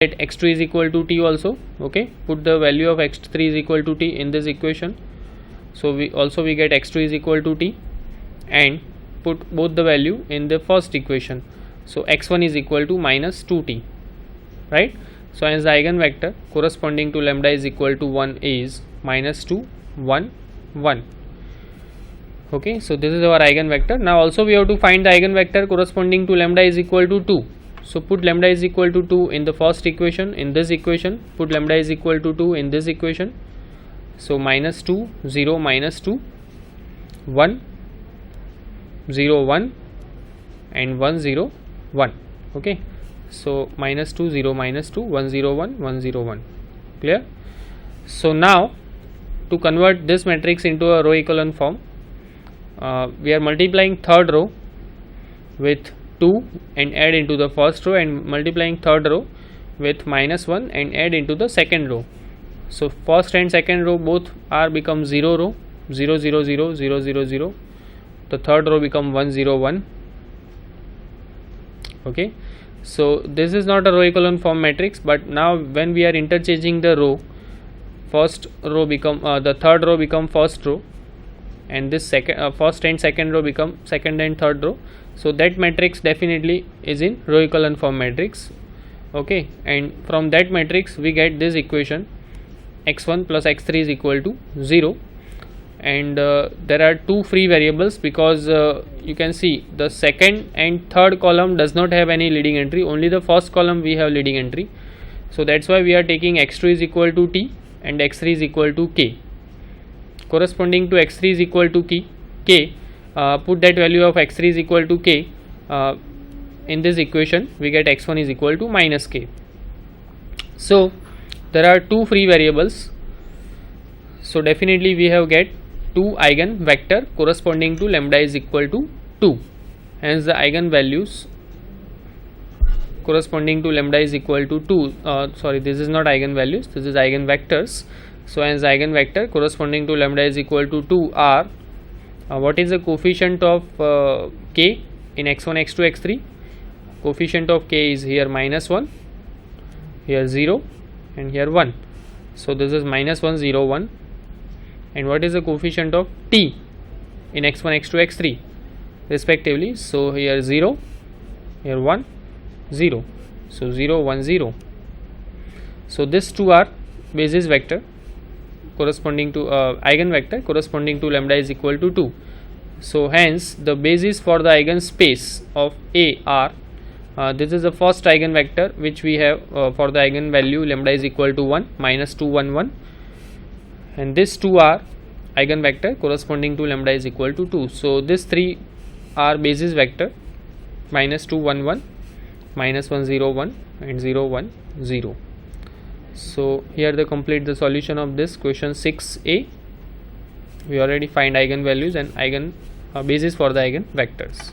get x2 is equal to t also. Okay, put the value of x3 is equal to t in this equation. So we get x2 is equal to t, and put both the value in the first equation. So x1 is equal to minus 2t, right? So as the eigenvector corresponding to lambda is equal to 1 is minus 2 1 1. Okay, so this is our eigenvector. Now also we have to find the eigenvector corresponding to lambda is equal to 2. So put lambda is equal to 2 in the first equation. In this equation, put lambda is equal to 2 in this equation. So minus 2 0 minus 2 1 0 1 and 1 0 1. Okay, so minus 2 0 minus 2 1 0 1 1 0 1. Clear? So now to convert this matrix into a row echelon form, we are multiplying third row with 2 and add into the first row, and multiplying third row with minus 1 and add into the second row. So first and second row both are become 0 row, 0 0 0 0 0 0. The third row become 1 0 1. Okay, so this is not a row echelon form matrix, but now when we are interchanging the row, first row become the third row become first row, and this first and second row become second and third row. So that matrix definitely is in row echelon form matrix. Okay, and from that matrix we get this equation x1 plus x3 is equal to 0, and there are two free variables, because you can see the second and third column does not have any leading entry, only the first column we have leading entry. So that's why we are taking x2 is equal to t and x3 is equal to k. Corresponding to x3 is equal to k, put that value of x3 is equal to k in this equation, we get x1 is equal to minus k. So there are two free variables, so definitely we have get two eigenvector corresponding to lambda is equal to 2, hence the eigenvalues corresponding to lambda is equal to 2, sorry, this is not eigenvalues, this is eigenvectors. So as eigenvector corresponding to lambda is equal to 2 are, what is the coefficient of k in x1 x2 x3? Coefficient of k is here minus 1, here 0 and here 1. So this is minus 1 0 1. And what is the coefficient of t in x1 x2 x3 respectively? So here 0, here 1 0, so 0 1 0. So these two are basis vector corresponding to eigenvector corresponding to lambda is equal to 2. So hence the basis for the eigenspace of A are, this is the first eigenvector which we have for the eigenvalue lambda is equal to 1 minus 2 1 1, and these two are eigenvector corresponding to lambda is equal to 2. So these three are basis vector minus 2 1 1, minus 1 0 1 and 0 1 0. So here the complete the solution of this question 6a. We already find eigenvalues and eigen basis for the eigenvectors,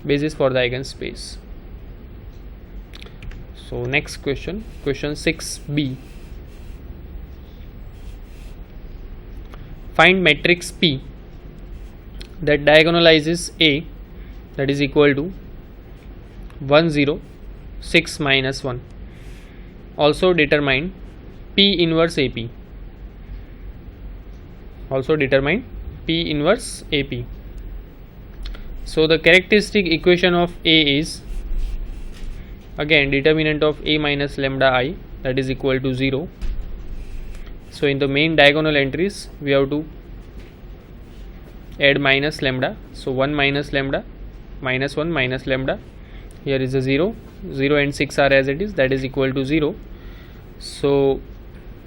basis for the eigenspace. So next question, question 6b. Find matrix P that diagonalizes A, that is equal to 1 0 6 minus 1. Also determine P inverse AP. Also determine P inverse AP. So the characteristic equation of A is again determinant of A minus lambda I, that is equal to 0. So in the main diagonal entries we have to add minus lambda. So 1 minus lambda, minus 1 minus lambda, here is a 0, 0 and 6 are as it is, that is equal to 0. So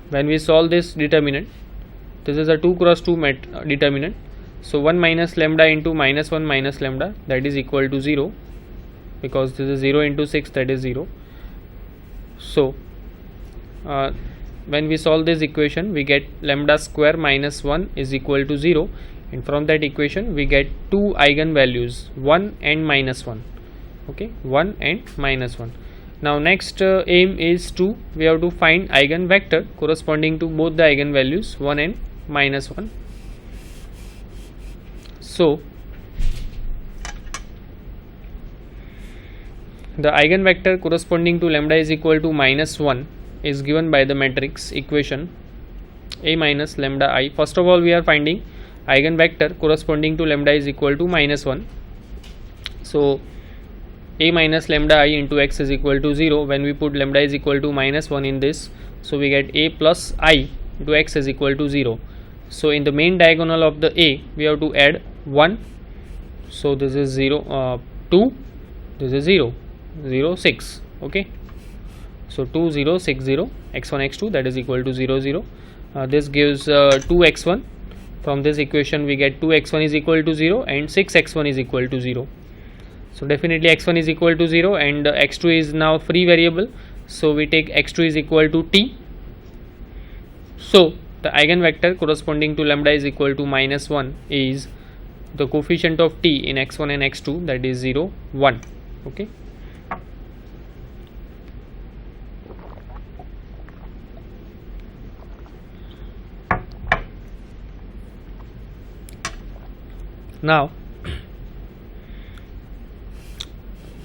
when we solve this determinant, this is a 2 cross 2 determinant. So 1 minus lambda into minus 1 minus lambda, that is equal to 0, because this is 0 into 6, that is 0. So when we solve this equation we get lambda square minus 1 is equal to 0, and from that equation we get two eigenvalues 1 and minus 1. Okay, 1 and minus 1. Now next aim is to, we have to find eigenvector corresponding to both the eigenvalues 1 and minus 1. So the eigenvector corresponding to lambda is equal to -1 is given by the matrix equation A minus lambda I. First of all, we are finding eigenvector corresponding to lambda is equal to -1. So A minus lambda I into x is equal to 0. When we put lambda is equal to -1 in this, so we get A plus I into x is equal to 0. So in the main diagonal of the A, we have to add 1. So this is 0, 2, this is 0, 0, 6. Okay. So 2, 0, 6, 0, x1, x2, that is equal to 0, 0. This gives 2x1. From this equation we get 2x1 is equal to 0 and 6x1 is equal to 0. So definitely x1 is equal to 0 and x2 is now free variable. So we take x2 is equal to t. So the eigenvector corresponding to lambda is equal to -1 is the coefficient of t in x1 and x2, that is 0, 1. Okay.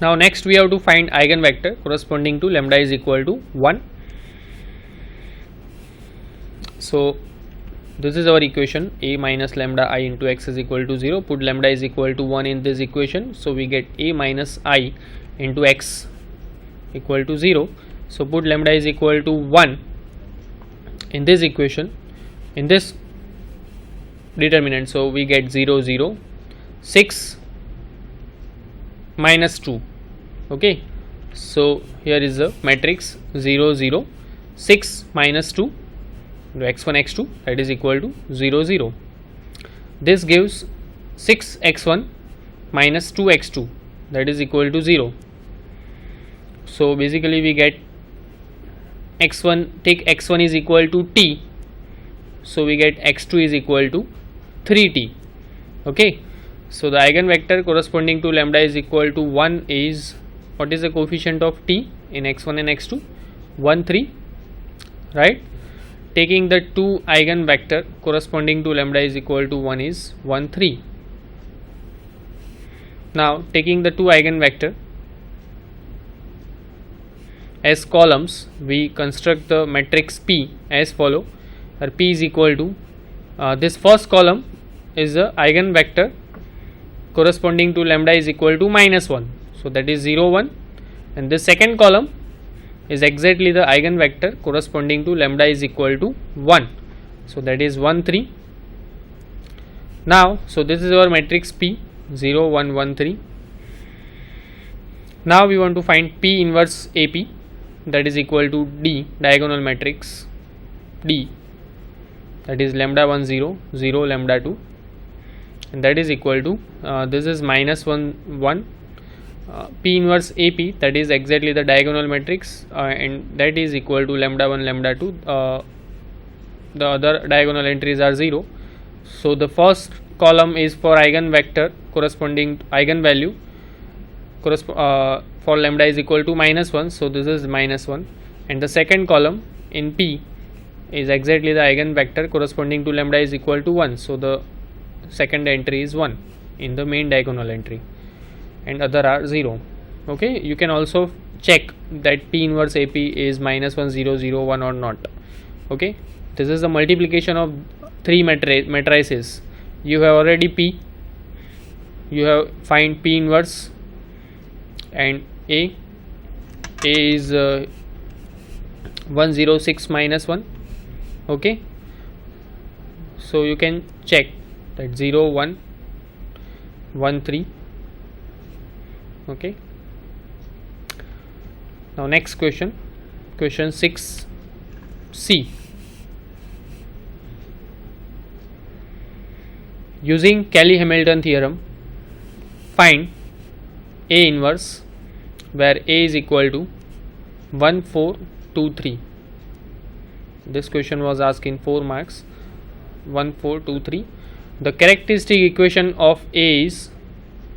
Now next we have to find eigenvector corresponding to lambda is equal to 1. So this is our equation, A minus lambda I into x is equal to 0. Put lambda is equal to 1 in this equation, so we get A minus I into x equal to 0. So put lambda is equal to 1 in this equation, in this determinant, so we get 0, 0, 6 minus 2. Okay, so here is the matrix 0, 0, 6 minus 2 x1, x2, that is equal to 0, 0. This gives 6x1 minus 2x2, that is equal to 0. So basically we get x1, take x1 is equal to t, so we get x2 is equal to 3t. Okay, so the eigenvector corresponding to lambda is equal to 1 is, what is the coefficient of t in x1 and x2? 1, 3, right? Taking the two eigenvector corresponding to lambda is equal to 1 is 1, 3. Now taking the two eigenvector as columns, we construct the matrix P as follow, where P is equal to this first column is the eigenvector corresponding to lambda is equal to -1, so that is 0, 1, and this second column is exactly the eigenvector corresponding to lambda is equal to 1, so that is 1, 3. Now so this is our matrix P, 0, 1, 1, 3. Now we want to find P inverse AP, that is equal to D, diagonal matrix D, that is lambda 1, 0, 0, lambda 2, and that is equal to this is -1, 1. P inverse AP, that is exactly the diagonal matrix, and that is equal to lambda 1, lambda 2. The other diagonal entries are 0. So the first column is for eigenvector corresponding to eigenvalue for lambda is equal to -1, so this is -1, and the second column in P is exactly the eigenvector corresponding to lambda is equal to 1, so the second entry is 1 in the main diagonal entry, and other are 0. Okay, you can also check that P inverse AP is -1, 0, 0, 1 or not. Okay, this is the multiplication of three matrices. You have already P, you have find P inverse and A is 1, 0, 6 minus 1. Okay, so you can check that 0, 1, 1, 3. Okay, now next question, question 6c. Using Cayley-Hamilton theorem, find A inverse where A is equal to 1, 4, 2, 3. This question was asked in 4 marks. 1, 4, 2, 3. The characteristic equation of A is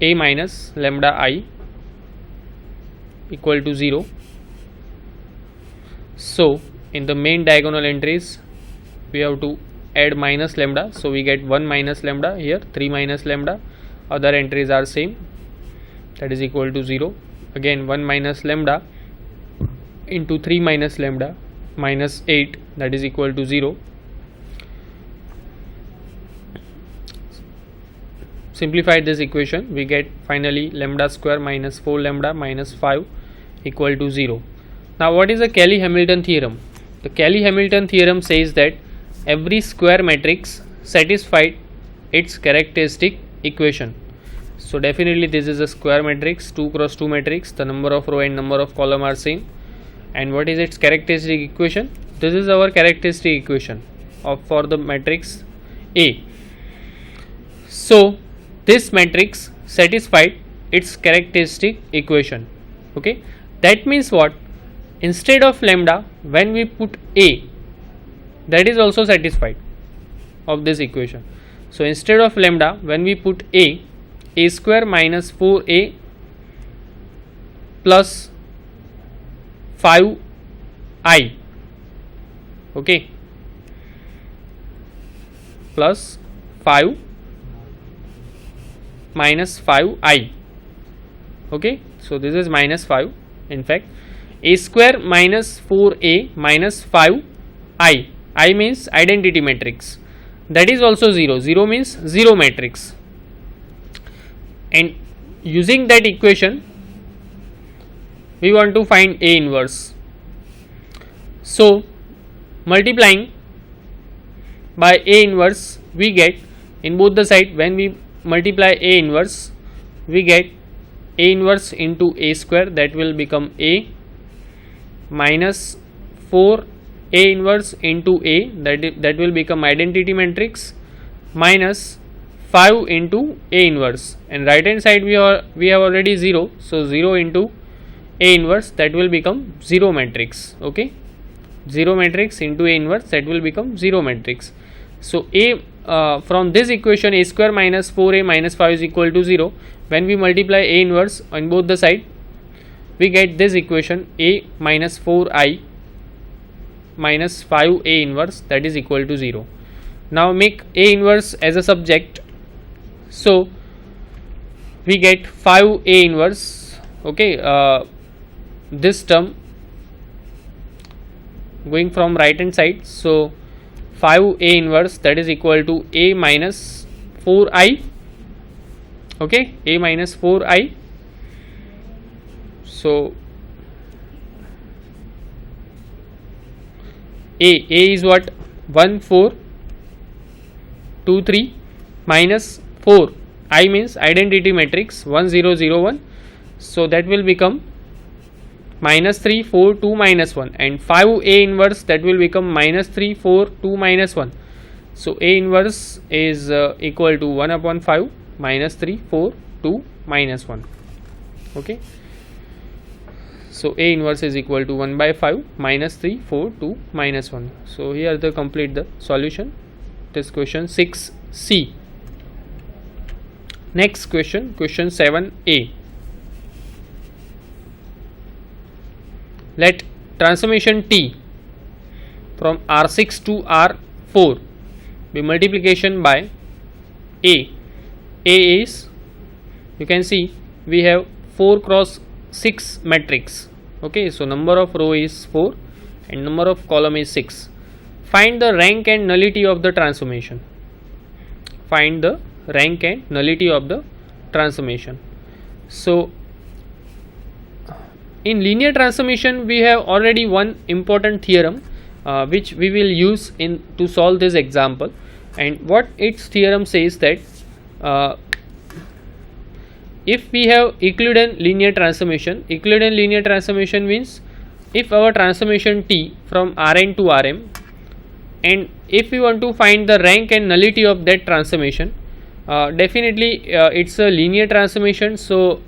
A minus lambda I equal to 0. So in the main diagonal entries we have to add minus lambda, so we get 1 minus lambda, here 3 minus lambda, other entries are same, that is equal to 0. again 1 minus lambda into 3 minus lambda minus 8, that is equal to 0. Simplify this equation, we get finally lambda square minus 4 lambda minus 5 equal to 0. Now what is the Cayley-Hamilton theorem? The Cayley-Hamilton theorem says that every square matrix satisfied its characteristic equation. So definitely this is a square matrix, 2 cross 2 matrix, the number of row and number of column are same. And what is its characteristic equation? This is our characteristic equation for the matrix A. So this matrix satisfied its characteristic equation. Okay, that means what? Instead of lambda, when we put A, that is also satisfied of this equation. So instead of lambda, when we put A square minus 4A plus 5I, okay, plus 5 minus 5I, okay, so this is minus 5. In fact, A square minus 4A minus 5I, I means identity matrix, that is also 0, 0 means 0 matrix. And using that equation we want to find A inverse. So multiplying by A inverse, we get in both the side, when we multiply A inverse, we get A inverse into A square, that will become A, minus 4 A inverse into A, that will become identity matrix, minus 5 into A inverse, and right hand side we have already 0, so 0 into A inverse, that will become 0 matrix. Okay, 0 matrix into A inverse, that will become 0 matrix. So A, from this equation, A square minus 4A minus 5 is equal to 0. When we multiply A inverse on both the side, we get this equation, A minus 4I minus 5A inverse, that is equal to 0. Now make A inverse as a subject, so we get 5A inverse. Okay, this term going from right hand side, so 5A inverse, that is equal to A minus 4I, okay, A minus 4I. So A is what? 1 4 2 3 minus 4, I means identity matrix 1 0 0 1, so that will become minus 3 4 2 minus 1, and 5A inverse, that will become minus 3 4 2 minus 1. So A inverse is equal to 1 upon 5 minus 3 4 2 minus 1. Okay, so A inverse is equal to 1 by 5 minus 3 4 2 minus 1. So here the complete the solution. This question 6C. Next question, question 7A. Let transformation T from R6 to R4 be multiplication by A. A is, you can see we have 4 cross 6 matrix. Okay, so number of row is 4 and number of column is 6. Find the rank and nullity of the transformation. Find the rank and nullity of the transformation. So in linear transformation we have already one important theorem which we will use in to solve this example, and what its theorem says that if we have Euclidean linear transformation means if our transformation T from Rn to Rm, and if we want to find the rank and nullity of that transformation, definitely it's a linear transformation. So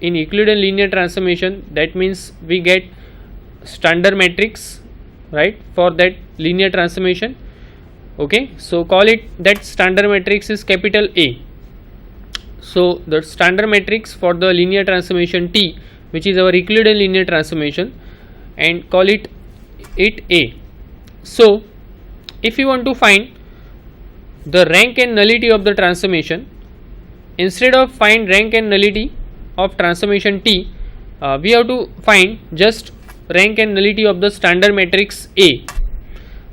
in Euclidean linear transformation, that means we get standard matrix, right, for that linear transformation. Okay, so call it that standard matrix is capital A. So the standard matrix for the linear transformation T, which is our Euclidean linear transformation, and call it A. So if you want to find the rank and nullity of the transformation, instead of find rank and nullity of transformation T, we have to find just rank and nullity of the standard matrix A.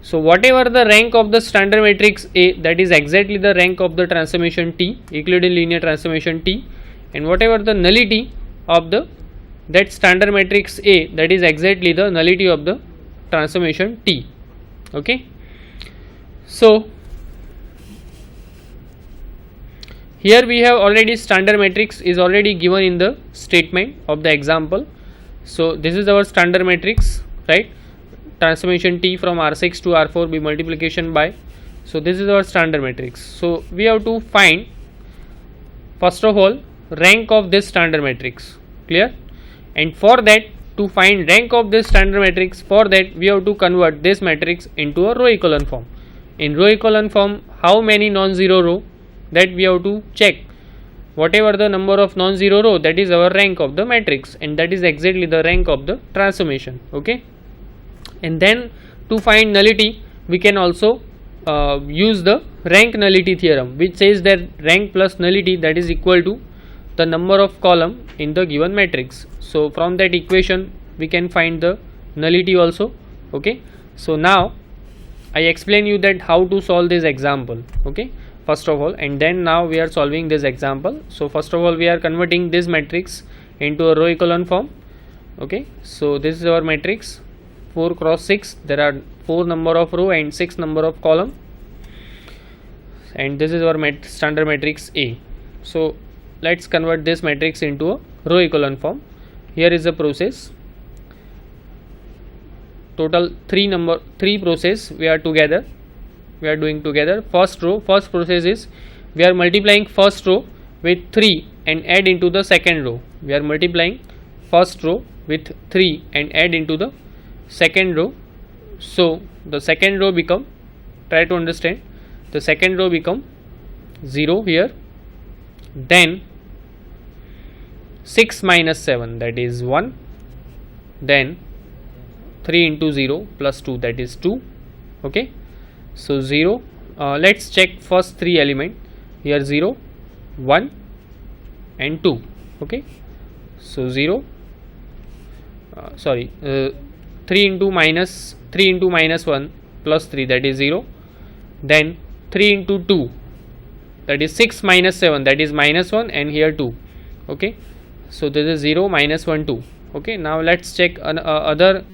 So whatever the rank of the standard matrix A, that is exactly the rank of the transformation T, Euclidean linear transformation T, and whatever the nullity of that standard matrix A, that is exactly the nullity of the transformation T. Okay. So here we have already standard matrix is already given in the statement of the example. So this is our standard matrix, right? Transformation T from R6 to R4 by multiplication by. So this is our standard matrix. So we have to find first of all rank of this standard matrix. Clear? And for that, to find rank of this standard matrix, for that we have to convert this matrix into a row echelon form. In row echelon form, how many non-zero row, that we have to check. Whatever the number of non-zero row, that is our rank of the matrix, and that is exactly the rank of the transformation. Okay. And then to find nullity, we can also use the rank nullity theorem, which says that rank plus nullity, that is equal to the number of column in the given matrix. So from that equation we can find the nullity also. Okay. So now I explain you that how to solve this example. Okay, first of all, and then now we are solving this example. So first of all, we are converting this matrix into a row echelon form. Okay, so this is our matrix 4 cross 6. There are 4 number of row and 6 number of column, and this is our standard matrix A. So let's convert this matrix into a row echelon form. Here is the process. Total 3 process we are doing together. First process is we are multiplying first row with 3 and add into the second row. We are multiplying first row with 3 and add into the second row. So the second row become, try to understand, the second row become 0 here. Then 6 minus 7, that is 1. Then 3 into 0 plus 2, that is 2. Okay, so 0. Let's check first 3 element here, 0, 1 and 2. Okay, so 0, 3 into minus 1 plus 3, that is 0. Then 3 into 2, that is 6 minus 7, that is minus 1, and here 2. Okay, so this is 0, minus 1, 2. Okay, now let's check other